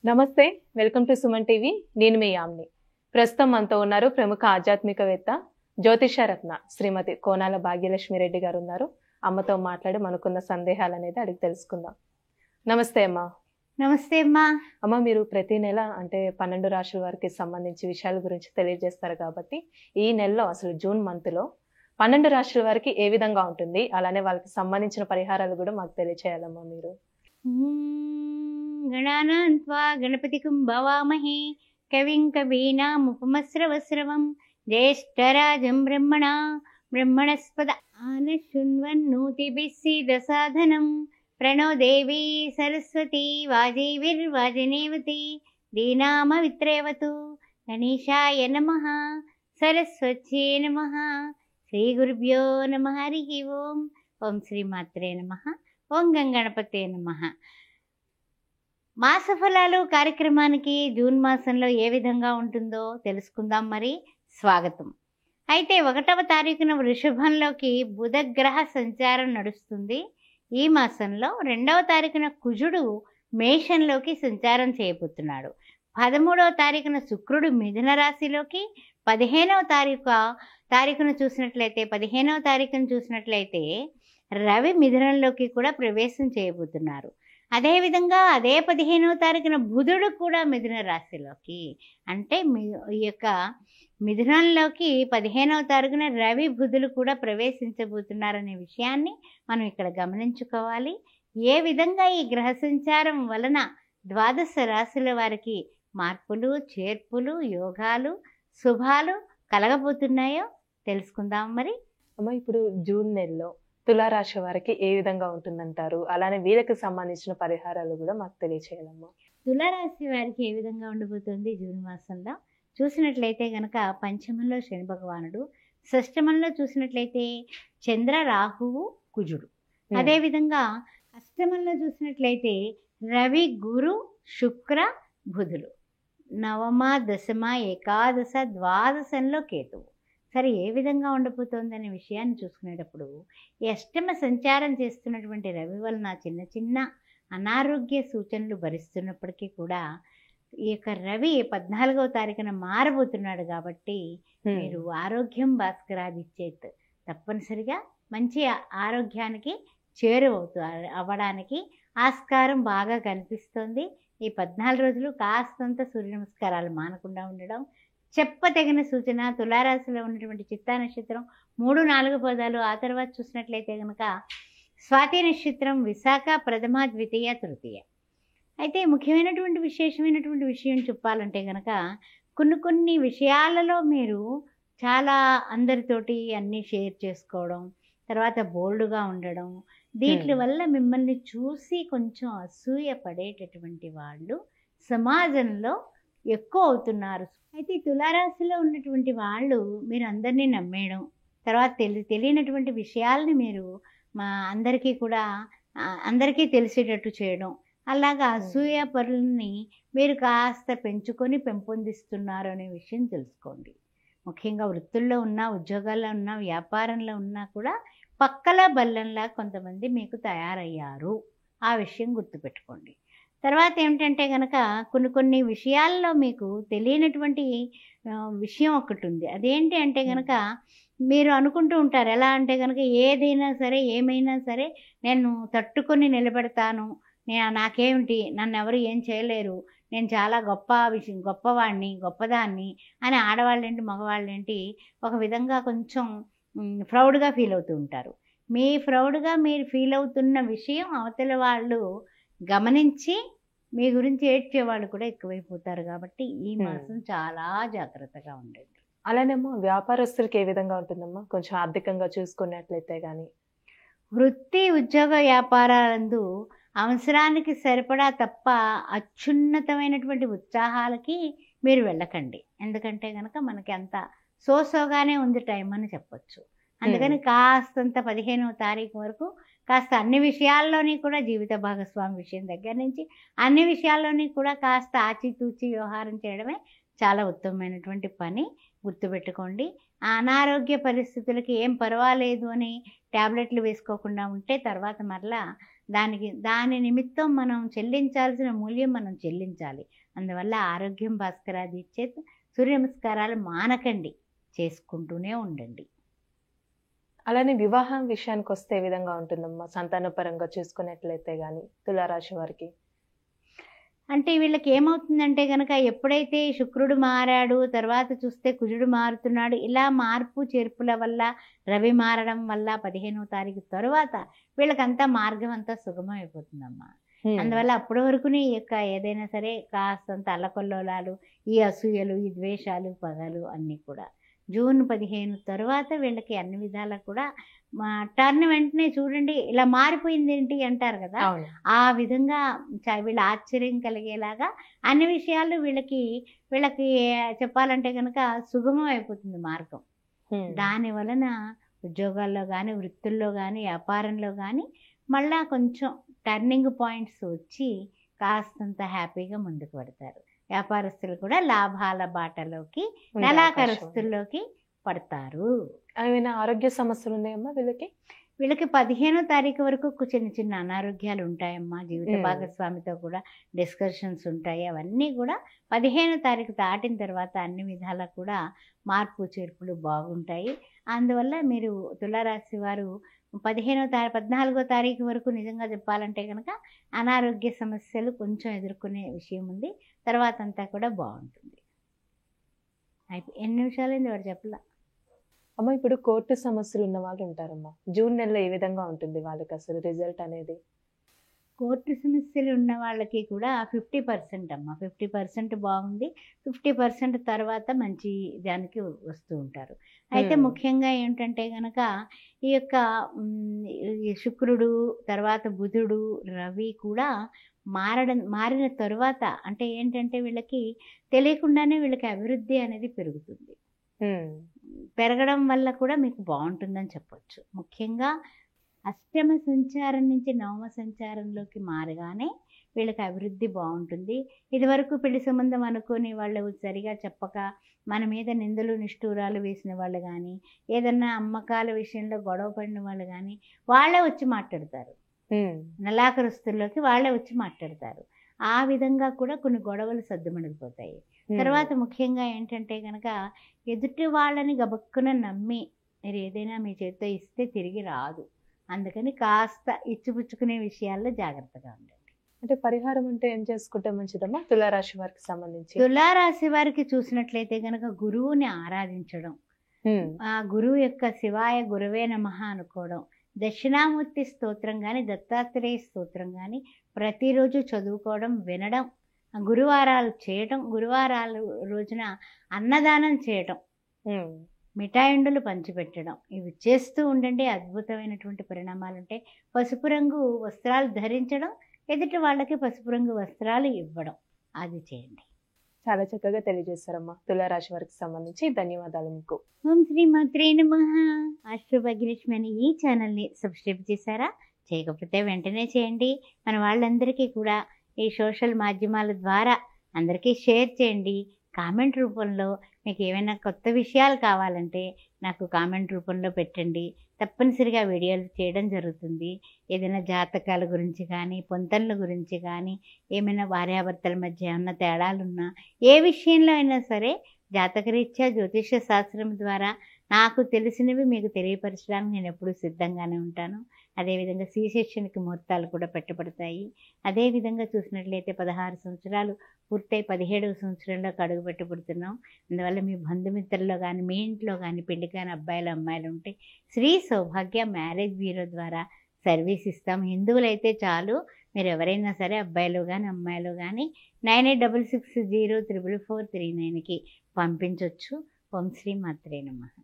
నమస్తే, welcome to Suman TV. నేను మీ యామ్ని. ప్రస్తుతం మనతో ఉన్నారు ప్రముఖ ఆధ్యాత్మికవేత్త, జ్యోతిషరత్న శ్రీమతి కోనాల భాగ్యలక్ష్మి రెడ్డి గారు ఉన్నారు. అమ్మతో మాట్లాడి మనకున్న సందేహాలు అనేది అడిగి తెలుసుకుందాం. నమస్తే అమ్మా. నమస్తే అమ్మా. అమ్మ, మీరు ప్రతి నెల అంటే 12 రాశుల వారికి సంబంధించి విషయాల గురించి తెలియజేస్తారు కాబట్టి ఈ నెలలో అసలు జూన్ మంత్లో 12 రాశుల వారికి ఏ విధంగా ఉంటుంది, అలానే వాళ్ళకి సంబంధించిన పరిహారాలు కూడా మాకు తెలియచేయాలమ్మా మీరు. గణానాం త్వా గణపతికం భవామహే కవిం కవీనాముపమస్రవస్రవం జ్యేష్ఠరాజం బ్రహ్మణస్పద ఆనశృణ్వన్నోతిభిः सीदसाधनं प्रणो देवी सरस्वती वाजेभिर्वाजिनीवती दीनामवित्रेवतु गणेशाय नमः सरस्वत्यै नमः श्रीगुरुभ्यो नमः हरिः ओं ओं श्रीमात्रे नमः ఓం గణపతే నమః. మాసఫలాలు కార్యక్రమానికి జూన్ మాసంలో ఏ విధంగా ఉంటుందో తెలుసుకుందాం. మరి స్వాగతం. అయితే 1వ తారీఖున వృషభంలోకి బుధగ్రహ సంచారం నడుస్తుంది. ఈ మాసంలో 2వ తారీఖున కుజుడు మేషంలోకి సంచారం చేయబోతున్నాడు. 13వ తారీఖున శుక్రుడు మిథున రాశిలోకి, 15వ తారీఖున చూసినట్లయితే రవి మిథునంలోకి కూడా ప్రవేశం చేయబోతున్నారు. అదేవిధంగా అదే 15వ తారీఖున బుధుడు కూడా మిథున రాశిలోకి, అంటే ఈ యొక్క మిథునంలోకి 15వ తారీఖున రవి బుధులు కూడా ప్రవేశించబోతున్నారనే విషయాన్ని మనం ఇక్కడ గమనించుకోవాలి. ఏ విధంగా ఈ గ్రహ సంచారం వలన ద్వాదశ రాశుల వారికి మార్పులు, చేర్పులు, యోగాలు, శుభాలు కలగబోతున్నాయో తెలుసుకుందాం. మరి అమ్మ, ఇప్పుడు జూన్ నెలలో తులారాశి వారికి ఏ విధంగా ఉంటుందంటారు, అలానే వీళ్ళకి సంబంధించిన పరిహారాలు కూడా మాకు తెలియచేయాలమ్మా. తులారాశి వారికి ఏ విధంగా ఉండబోతుంది జూన్ మాసంలో చూసినట్లయితే కనుక పంచమంలో శని భగవానుడు, షష్టమంలో చూసినట్లయితే చంద్ర, రాహువు, కుజుడు, అదేవిధంగా అష్టమంలో చూసినట్లయితే రవి, గురు, శుక్ర, బుధులు, నవమ, దశమ, ఏకాదశ, ద్వాదశంలో కేతువు. సరే, ఏ విధంగా ఉండబోతోందనే విషయాన్ని చూసుకునేటప్పుడు ఈ అష్టమ సంచారం చేస్తున్నటువంటి రవి వలన చిన్న చిన్న అనారోగ్య సూచనలు భరిస్తున్నప్పటికీ కూడా ఈ యొక్క రవి 14వ తారీఖున మారబోతున్నాడు కాబట్టి మీరు ఆరోగ్యం భాస్కరాదిచ్చేత్ తప్పనిసరిగా మంచి ఆరోగ్యానికి అవ్వడానికి ఆస్కారం బాగా కనిపిస్తుంది. ఈ 14 రోజులు కాస్తంత సూర్య నమస్కారాలు మానకుండా ఉండడం చెప్పతగిన సూచన. తులారాశిలో ఉన్నటువంటి చిత్తా నక్షత్రం 3, 4 పదాలు. ఆ తర్వాత చూసినట్లయితే కనుక స్వాతి నక్షత్రం, విశాఖ, ప్రథమ, ద్వితీయ, తృతీయ. అయితే ముఖ్యమైనటువంటి విశేషమైనటువంటి విషయం చెప్పాలంటే కనుక కొన్ని విషయాలలో మీరు చాలా అందరితోటి అన్నీ షేర్ చేసుకోవడం, తర్వాత బోల్డ్గా ఉండడం, వీటి వల్ల మిమ్మల్ని చూసి కొంచెం అసూయ పడేటటువంటి వాళ్ళు సమాజంలో ఎక్కువ అవుతున్నారు. అయితే తులారాశిలో ఉన్నటువంటి వాళ్ళు మీరు అందరినీ నమ్మేయడం, తర్వాత తెలియనటువంటి విషయాలని మీరు అందరికీ తెలిసేటట్టు చేయడం, అలాగా అసూయ పరులని మీరు కాస్త పెంపొందిస్తున్నారు అనే విషయం తెలుసుకోండి. ముఖ్యంగా వృత్తుల్లో ఉన్నా, ఉద్యోగాల్లో ఉన్నా, వ్యాపారంలో ఉన్నా కూడా పక్కల బల్లంలా కొంతమంది మీకు తయారయ్యారు. ఆ విషయం గుర్తుపెట్టుకోండి. తర్వాత ఏమిటంటే కనుక కొన్ని విషయాల్లో మీకు తెలియనటువంటి విషయం ఒకటి ఉంది. అదేంటి అంటే కనుక మీరు అనుకుంటూ ఉంటారు, ఎలా అంటే కనుక ఏమైనా సరే నేను తట్టుకొని నిలబెడతాను, నాకేమిటి, నన్ను ఎవరు ఏం చేయలేరు, నేను చాలా గొప్పదాన్ని అని ఆడవాళ్ళేంటి మగవాళ్ళేంటి ఒక విధంగా కొంచెం ప్రౌడ్గా ఫీల్ అవుతూ ఉంటారు. మీరు ఫీల్ అవుతున్న విషయం అవతల వాళ్ళు గమనించి మీ గురించి ఏడ్చేవాళ్ళు కూడా ఎక్కువైపోతారు. కాబట్టి ఈ మాసం చాలా జాగ్రత్తగా ఉండండి. అలానేమో వ్యాపారస్తులకి ఏ విధంగా ఉంటుందమ్మా, కొంచెం ఆర్థికంగా చూసుకున్నట్లయితే కానీ? వృత్తి, ఉద్యోగ, వ్యాపారాలందు అవసరానికి సరిపడా తప్ప అత్యున్నతమైనటువంటి ఉత్సాహాలకి మీరు వెళ్ళకండి. ఎందుకంటే కనుక మనకి అంత సోసోగానే ఉంది టైం అని చెప్పొచ్చు. అందుకని కాస్తంత 15వ తారీఖు వరకు కాస్త అన్ని విషయాల్లోని కూడా, జీవిత భాగస్వామి విషయం దగ్గర నుంచి అన్ని విషయాల్లోని కూడా కాస్త ఆచితూచి వ్యవహారం చేయడమే చాలా ఉత్తమమైనటువంటి పని. గుర్తుపెట్టుకోండి. ఆ అనారోగ్య పరిస్థితులకి ఏం పర్వాలేదు అని ట్యాబ్లెట్లు వేసుకోకుండా ఉంటే తర్వాత మరలా దాని నిమిత్తం మనం చెల్లించాల్సిన మూల్యం మనం చెల్లించాలి. అందువల్ల ఆరోగ్యం భాస్కరాది ఇచ్చేది సూర్య నమస్కారాలు మానకండి, చేసుకుంటూనే ఉండండి. అలానే వివాహం విషయానికి వస్తే ఏ విధంగా ఉంటుందమ్మా? సంతానపరంగా చూసుకున్నట్లయితే కానీ తులారాశి వారికి అంటే వీళ్ళకి ఏమవుతుందంటే కనుక ఎప్పుడైతే శుక్రుడు మారాడు, తర్వాత చూస్తే కుజుడు మారుతున్నాడు, ఇలా మార్పు చేర్పుల వల్ల రవి మారడం వల్ల 15వ తారీఖు తర్వాత వీళ్ళకంతా మార్గం అంతా సుగమం అయిపోతుందమ్మా. అందువల్ల అప్పటి వరకునే ఈ యొక్క ఏదైనా సరే కాస్తంత అల్లకొల్లోలాలు, ఈ అసూయలు, ఈ ద్వేషాలు, పగలు అన్నీ కూడా జూన్ 15 తర్వాత వీళ్ళకి అన్ని విధాలా కూడా టర్న్ వెంటనే చూడండి ఇలా మారిపోయింది ఏంటి అంటారు కదా, ఆ విధంగా వీళ్ళ ఆశ్చర్యం కలిగేలాగా అన్ని విషయాలు వీళ్ళకి చెప్పాలంటే కనుక సుగమం అయిపోతుంది మార్గం. దాని వలన ఉద్యోగాల్లో కానీ, వృత్తుల్లో కానీ, వ్యాపారంలో కానీ మళ్ళా కొంచెం టర్నింగ్ పాయింట్స్ వచ్చి కాస్తంత హ్యాపీగా ముందుకు పడతారు. వ్యాపారస్తులు కూడా లాభాల బాటలోకి, నెలాఖరుస్తుల్లోకి పడతారు. ఏమైనా ఆరోగ్య సమస్యలు ఉన్నాయమ్మా వీళ్ళకి 15వ తారీఖు వరకు చిన్న చిన్న అనారోగ్యాలు ఉంటాయమ్మా. జీవిత భాగస్వామితో కూడా డిస్కషన్స్ ఉంటాయి. అవన్నీ కూడా 15వ తారీఖు దాటిన తర్వాత అన్ని విధాలా కూడా మార్పు చేర్పులు బాగుంటాయి. అందువల్ల మీరు తులారాశి వారు 14వ తారీఖు వరకు నిజంగా చెప్పాలంటే కనుక అనారోగ్య సమస్యలు కొంచెం ఎదుర్కొనే విషయం ఉంది. తర్వాత అంతా కూడా బాగుంటుంది. ఎన్ని నిమిషాలైంది వాడు చెప్పలా అమ్మ. ఇప్పుడు కోర్టు సమస్యలు ఉన్న వాళ్ళు ఉంటారమ్మా, జూన్ నెలలో ఏ విధంగా ఉంటుంది వాళ్ళకి అసలు రిజల్ట్ అనేది? కోర్టు సమస్యలు ఉన్న వాళ్ళకి కూడా 50% అమ్మ, 50% బాగుంది. 50% తర్వాత మంచి దానికి వస్తూ ఉంటారు. అయితే ముఖ్యంగా ఏంటంటే కనుక ఈ యొక్క శుక్రుడు, తర్వాత బుధుడు, రవి కూడా మారిన తరువాత అంటే ఏంటంటే వీళ్ళకి తెలియకుండానే వీళ్ళకి అభివృద్ధి అనేది పెరుగుతుంది. పెరగడం వల్ల కూడా మీకు బాగుంటుందని చెప్పొచ్చు. ముఖ్యంగా అష్టమ సంచారం నుంచి నవమ సంచారంలోకి మారగానే వీళ్ళకి అభివృద్ధి బాగుంటుంది. ఇదివరకు పెళ్లి సంబంధం అనుకొని వాళ్ళు సరిగా చెప్పక మన మీద నిందలు నిష్ఠూరాలు వేసిన వాళ్ళు కానీ, ఏదన్నా అమ్మకాల విషయంలో గొడవ పడిన వాళ్ళు కానీ వాళ్ళే వచ్చి మాట్లాడతారు. నెలాఖరుస్తుల్లోకి వాళ్ళే వచ్చి మాట్లాడతారు. ఆ విధంగా కూడా కొన్ని గొడవలు సద్దుమణిగిపోతాయి. తర్వాత ముఖ్యంగా ఏంటంటే కనుక ఎదుటి వాళ్ళని గబక్కున నమ్మి మీరు ఏదైనా మీ చేతితో ఇస్తే తిరిగి రాదు. అందుకని కాస్త ఇచ్చిపుచ్చుకునే విషయాల్లో జాగ్రత్తగా ఉండండి. అంటే పరిహారం అంటే ఏం చేసుకుంటే మంచిదమ్మా తులారాశి వారికి సంబంధించి? తులారాశి వారికి చూసినట్లయితే కనుక గురువుని ఆరాధించడం, ఆ గురువు యొక్క శివాయ గురువే నమః అనుకోవడం, దక్షిణామూర్తి స్తోత్రం కానీ, దత్తాత్రేయ స్తోత్రం కానీ ప్రతిరోజు చదువుకోవడం, వినడం, గురువారాలు చేయటం, గురువారాల రోజున అన్నదానం చేయటం, మిఠాయిండులు పంచిపెట్టడం, ఇవి చేస్తూ ఉండండి. అద్భుతమైనటువంటి పరిణామాలు ఉంటాయి. పసుపు రంగు వస్త్రాలు ధరించడం, ఎదుటి వాళ్ళకి పసుపు రంగు వస్త్రాలు ఇవ్వడం, అది చేయండి. చాలా చక్కగా తెలియజేస్తారమ్మా తులారాశి వారికి సంబంధించి. ధన్యవాదాలు మీకు. ఓం శ్రీ మాత్రే నమః. ఆస్ట్రో భాగ్యలక్ష్మి అని ఈ ఛానల్ని సబ్స్క్రైబ్ చేశారా? చేయకపోతే వెంటనే చేయండి. మన వాళ్ళందరికీ కూడా ఈ సోషల్ మాధ్యమాల ద్వారా అందరికీ షేర్ చేయండి. కామెంట్ రూపంలో మీకు ఏమైనా కొత్త విషయాలు కావాలంటే నాకు కామెంట్ రూపంలో పెట్టండి. తప్పనిసరిగా వీడియోలు చేయడం జరుగుతుంది. ఏదైనా జాతకాల గురించి కానీ, పొంతనల గురించి కానీ, ఏమైనా భార్యాభర్తల మధ్య ఏమన్నా తేడాలున్నా, ఏ విషయంలో అయినా సరే జాతకరీత్యా జ్యోతిష శాస్త్రం ద్వారా నాకు తెలిసినవి మీకు తెలియపరచడానికి నేను ఎప్పుడూ సిద్ధంగానే ఉంటాను. అదేవిధంగా సి-సెక్షన్కి ముహూర్తాలు కూడా పెట్టబడతాయి. అదేవిధంగా చూసినట్లయితే 16 సంవత్సరాలు పూర్తయి 17వ సంవత్సరంలోకి అడుగు పెట్టబడుతున్నాం. అందువల్ల మీ బంధుమిత్రుల్లో కానీ, మీ ఇంట్లో కానీ పెళ్లి కాని అబ్బాయిలు అమ్మాయిలు ఉంటే శ్రీ సౌభాగ్య మ్యారేజ్ బ్యూరో ద్వారా సర్వీస్ ఇస్తాం. హిందువులైతే చాలు, మీరు ఎవరైనా సరే అబ్బాయిలు కానీ అమ్మాయిలు కానీ 9866044439కి పంపించవచ్చు. ఓం శ్రీ మాత్రే నమః.